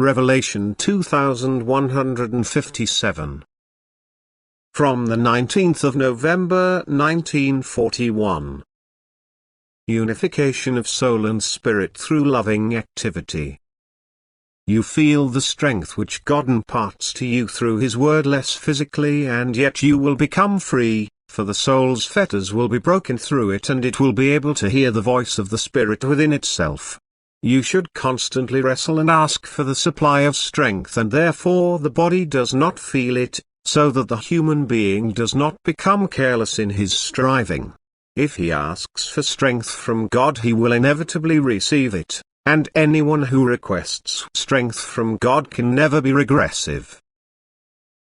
Revelation 2157. From the 19th of November 1941. Unification of soul and spirit through loving activity. You feel the strength which God imparts to you through His word less physically, and yet you will become free, for the soul's fetters will be broken through it and it will be able to hear the voice of the spirit within itself. You should constantly wrestle and ask for the supply of strength, and therefore the body does not feel it, so that the human being does not become careless in his striving. If he asks for strength from God, he will inevitably receive it, and anyone who requests strength from God can never be regressive.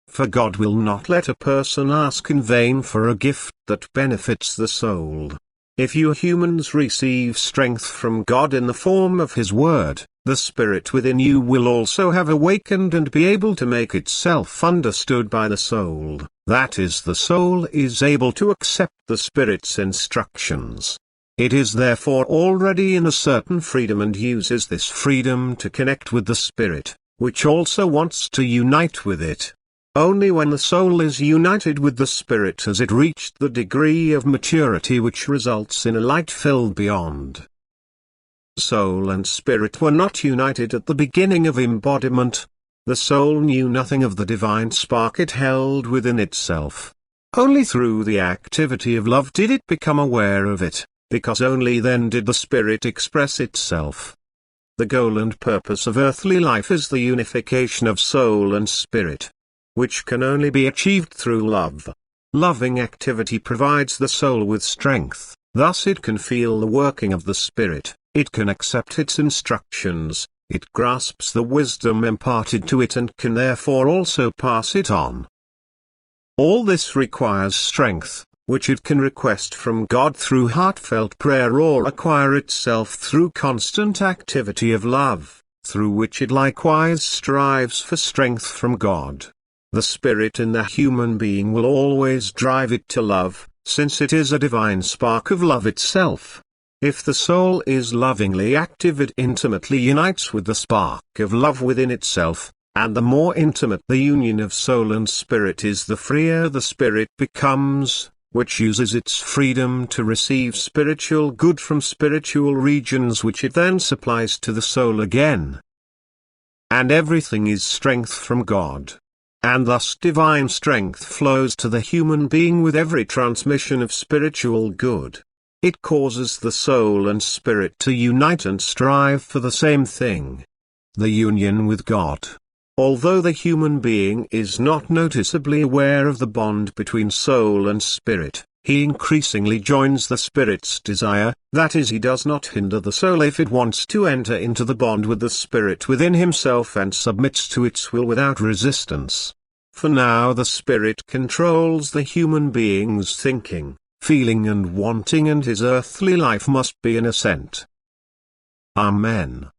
For God will not let a person ask in vain for a gift that benefits the soul. If you humans receive strength from God in the form of His word, the spirit within you will also have awakened and be able to make itself understood by the soul. That is, the soul is able to accept the spirit's instructions. It is therefore already in a certain freedom and uses this freedom to connect with the spirit, which also wants to unite with it. Only when the soul is united with the spirit has it reached the degree of maturity which results in a light filled beyond. Soul and spirit were not united at the beginning of embodiment. The soul knew nothing of the divine spark it held within itself. Only through the activity of love did it become aware of it, because only then did the spirit express itself. The goal and purpose of earthly life is the unification of soul and spirit, which can only be achieved through love. Loving activity provides the soul with strength, thus it can feel the working of the spirit, it can accept its instructions, it grasps the wisdom imparted to it and can therefore also pass it on. All this requires strength, which it can request from God through heartfelt prayer or acquire itself through constant activity of love, through which it likewise strives for strength from God. The spirit in the human being will always drive it to love, since it is a divine spark of love itself. If the soul is lovingly active, it intimately unites with the spark of love within itself, and the more intimate the union of soul and spirit is, the freer the spirit becomes, which uses its freedom to receive spiritual good from spiritual regions, which it then supplies to the soul again. And everything is strength from God. And thus divine strength flows to the human being with every transmission of spiritual good. It causes the soul and spirit to unite and strive for the same thing: the union with God. Although the human being is not noticeably aware of the bond between soul and spirit, he increasingly joins the spirit's desire, that is, he does not hinder the soul if it wants to enter into the bond with the spirit within himself and submits to its will without resistance. For now the spirit controls the human being's thinking, feeling and wanting, and his earthly life must be an ascent. Amen.